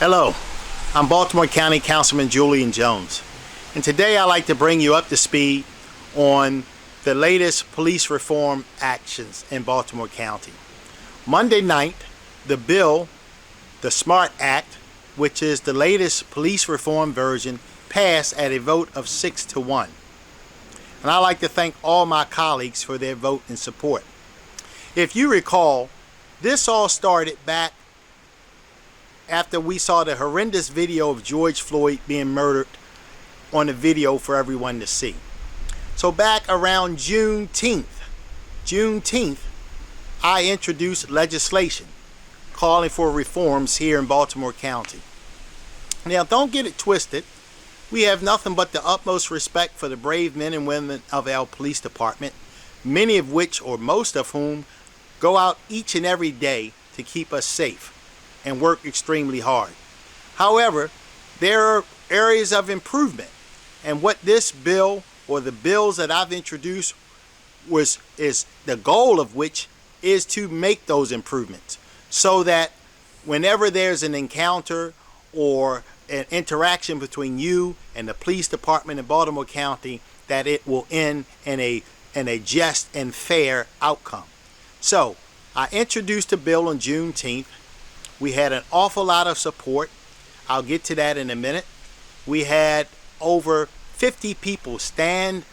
Hello, I'm Baltimore County Councilman Julian Jones, and today I'd like to bring you up to speed on the latest police reform actions in Baltimore County. Monday night, the bill, the SMART Act, which is the latest police reform version, passed at a vote of 6-1. And I'd like to thank all my colleagues for their vote and support. If you recall, this all started back after we saw the horrendous video of George Floyd being murdered on the video for everyone to see. So back around Juneteenth, I introduced legislation calling for reforms here in Baltimore County. Now, don't get it twisted. We have nothing but the utmost respect for the brave men and women of our police department, many of which, or most of whom, go out each and every day to keep us safe and work extremely hard. However, there are areas of improvement, and what this bill, or the bills that I've introduced, is the goal of which is to make those improvements, so that whenever there's an encounter or an interaction between you and the police department in Baltimore County, that it will end in a just and fair outcome. So I introduced a bill on Juneteenth. We had an awful lot of support. I'll get to that in a minute. We had over 50 people stand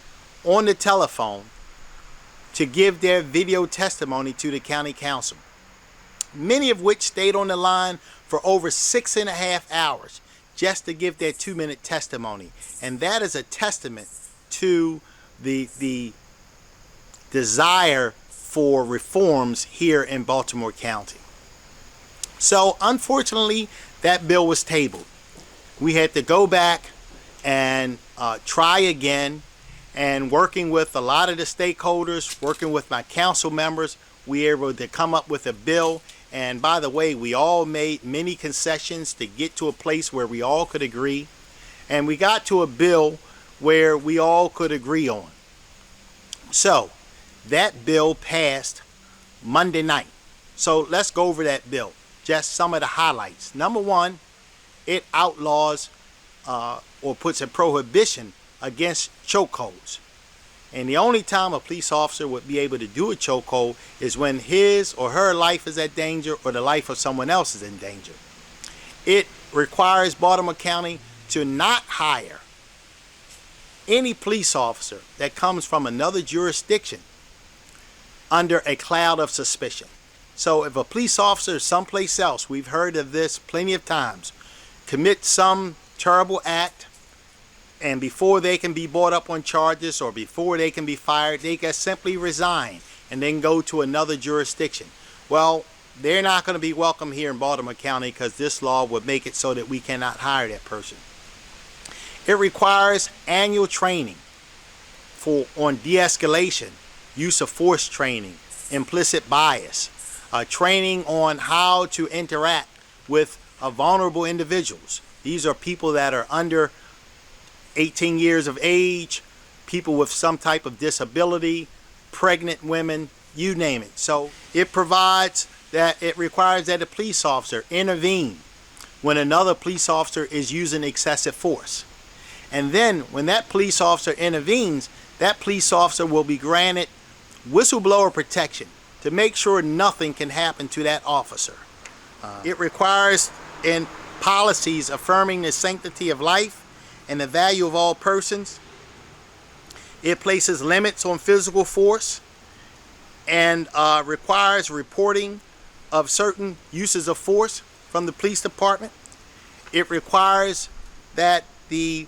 on the telephone to give their video testimony to the county council, many of which stayed on the line for over 6.5 hours just to give their 2-minute testimony. And that is a testament to the desire for reforms here in Baltimore County. So unfortunately, that bill was tabled. We had to go back and try again, and working with a lot of the stakeholders, working with my council members, we were able to come up with a bill. And by the way, we all made many concessions to get to a place where we all could agree, and we got to a bill where we all could agree on. So that bill passed Monday night. So let's go over that bill. Just some of the highlights. Number one, it outlaws or puts a prohibition against chokeholds. And the only time a police officer would be able to do a chokehold is when his or her life is at danger or the life of someone else is in danger. It requires Baltimore County to not hire any police officer that comes from another jurisdiction under a cloud of suspicion. So if a police officer someplace else, we've heard of this plenty of times, commit some terrible act, and before they can be brought up on charges or before they can be fired, they can simply resign and then go to another jurisdiction. Well, they're not going to be welcome here in Baltimore County because this law would make it so that we cannot hire that person. It requires annual training on de-escalation, use of force training, implicit bias, training on how to interact with vulnerable individuals. These are people that are under 18 years of age, people with some type of disability, pregnant women, you name it. So it requires that a police officer intervene when another police officer is using excessive force. And then when that police officer intervenes, that police officer will be granted whistleblower protection to make sure nothing can happen to that officer. It requires in policies affirming the sanctity of life and the value of all persons. It places limits on physical force and requires reporting of certain uses of force from the police department. It requires that the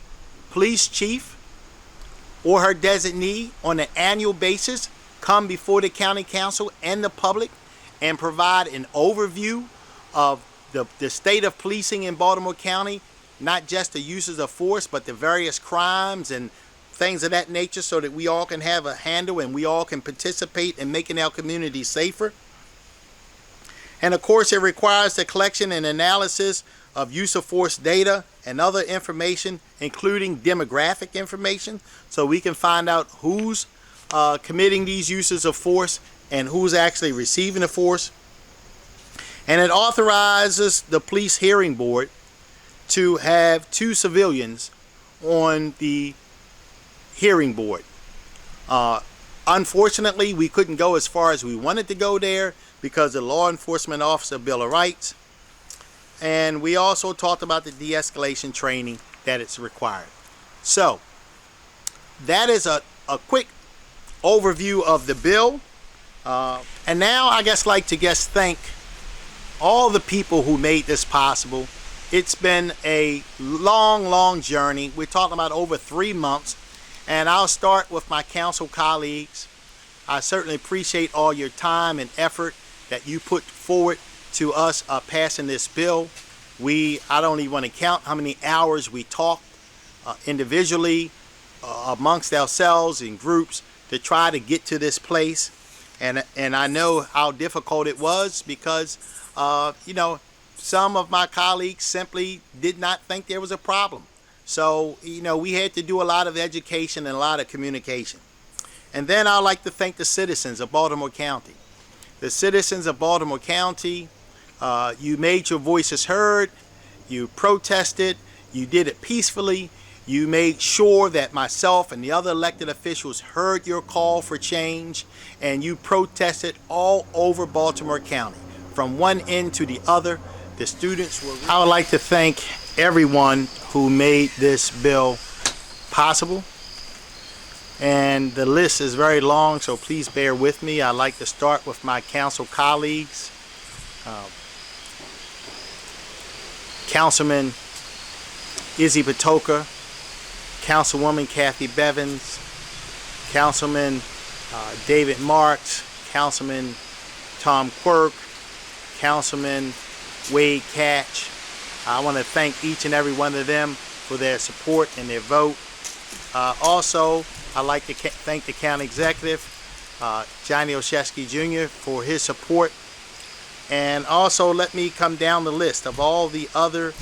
police chief or her designee on an annual basis come before the county council and the public and provide an overview of the state of policing in Baltimore County, not just the uses of force, but the various crimes and things of that nature, so that we all can have a handle and we all can participate in making our community safer. And of course, it requires the collection and analysis of use of force data and other information, including demographic information, so we can find out who's committing these uses of force and who's actually receiving the force. And it authorizes the police hearing board to have 2 civilians on the hearing board. Unfortunately, we couldn't go as far as we wanted to go there because the law enforcement officer Bill of Rights. And we also talked about the de-escalation training that it's required. So that is a quick overview of the bill. And now I guess like to thank all the people who made this possible. It's been a long journey. We're talking about over 3 months. And I'll start with my council colleagues. I certainly appreciate all your time and effort that you put forward to us passing this bill. I don't even want to count how many hours we talked individually amongst ourselves in groups to try to get to this place. And I know how difficult it was because, some of my colleagues simply did not think there was a problem. So, we had to do a lot of education and a lot of communication. And then I'd like to thank the citizens of Baltimore County. The citizens of Baltimore County, you made your voices heard, you protested, you did it peacefully, you made sure that myself and the other elected officials heard your call for change, and you protested all over Baltimore County, from one end to the other. The students were... I would like to thank everyone who made this bill possible. And the list is very long, so please bear with me. I'd like to start with my council colleagues. Councilman Izzy Patoka, Councilwoman Kathy Bevins, Councilman David Marks, Councilman Tom Quirk, Councilman Wade Catch. I want to thank each and every one of them for their support and their vote. Also, I'd like to thank the county executive, Johnny Olszewski Jr., for his support. And also let me come down the list of all the other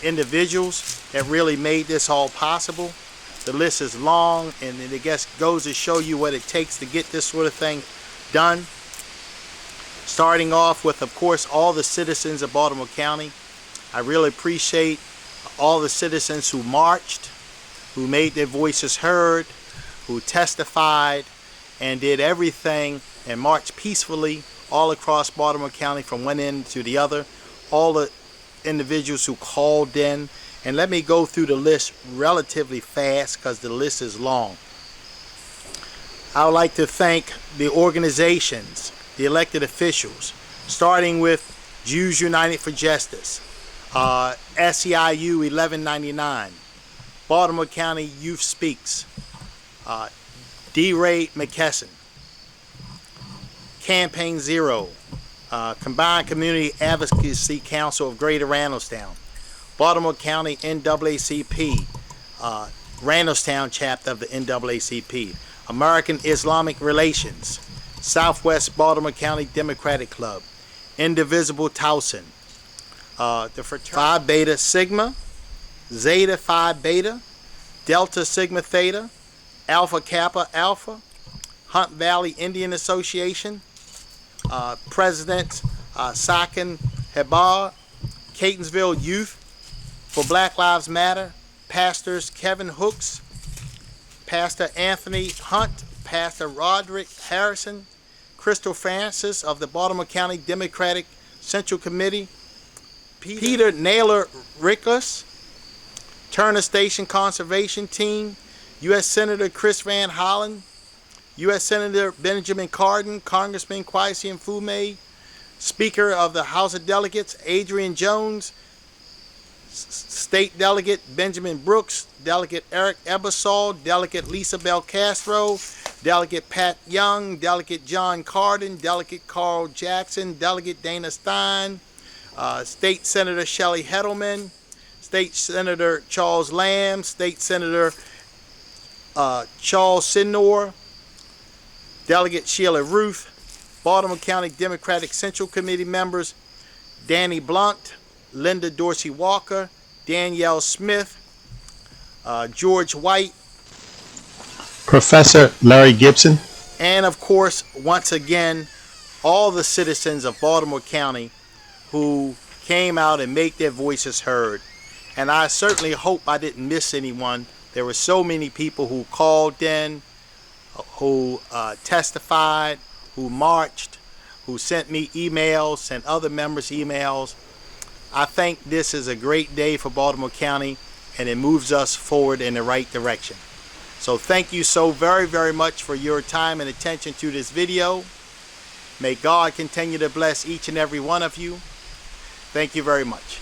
individuals that really made this all possible. The list is long, and it goes to show you what it takes to get this sort of thing done. Starting off with, of course, all the citizens of Baltimore County. I really appreciate all the citizens who marched, who made their voices heard, who testified, and did everything and marched peacefully all across Baltimore County from one end to the other. All the individuals who called in. And let me go through the list relatively fast because the list is long. I would like to thank the organizations, the elected officials, starting with Jews United for Justice, SEIU 1199, Baltimore County Youth Speaks, D. Ray McKesson, Campaign Zero, Combined Community Advocacy Council of Greater Randallstown, Baltimore County NAACP, Randallstown chapter of the NAACP, American Islamic Relations, Southwest Baltimore County Democratic Club, Indivisible Towson, the Phi Beta Sigma, Zeta Phi Beta, Delta Sigma Theta, Alpha Kappa Alpha, Hunt Valley Indian Association, President Sakin Hebar, Catonsville Youth for Black Lives Matter, Pastors Kevin Hooks, Pastor Anthony Hunt, Pastor Roderick Harrison, Crystal Francis of the Baltimore County Democratic Central Committee, Peter Naylor Rickus, Turner Station Conservation Team, U.S. Senator Chris Van Hollen, U.S. Senator Benjamin Cardin, Congressman Kwesi Mfume, Speaker of the House of Delegates Adrian Jones, State Delegate Benjamin Brooks, Delegate Eric Ebersol, Delegate Lisa Bell Castro, Delegate Pat Young, Delegate John Cardin, Delegate Carl Jackson, Delegate Dana Stein, State Senator Shelley Heddleman, State Senator Charles Lamb, State Senator Charles Sinor, Delegate Sheila Ruth, Baltimore County Democratic Central Committee members Danny Blunt, Linda Dorsey Walker, Danielle Smith, George White, Professor Larry Gibson, and of course, once again, all the citizens of Baltimore County who came out and made their voices heard. And I certainly hope I didn't miss anyone. There were so many people who called in, who testified, who marched, who sent me emails, sent other members emails. I think this is a great day for Baltimore County, and it moves us forward in the right direction. So thank you so very, very much for your time and attention to this video. May God continue to bless each and every one of you. Thank you very much.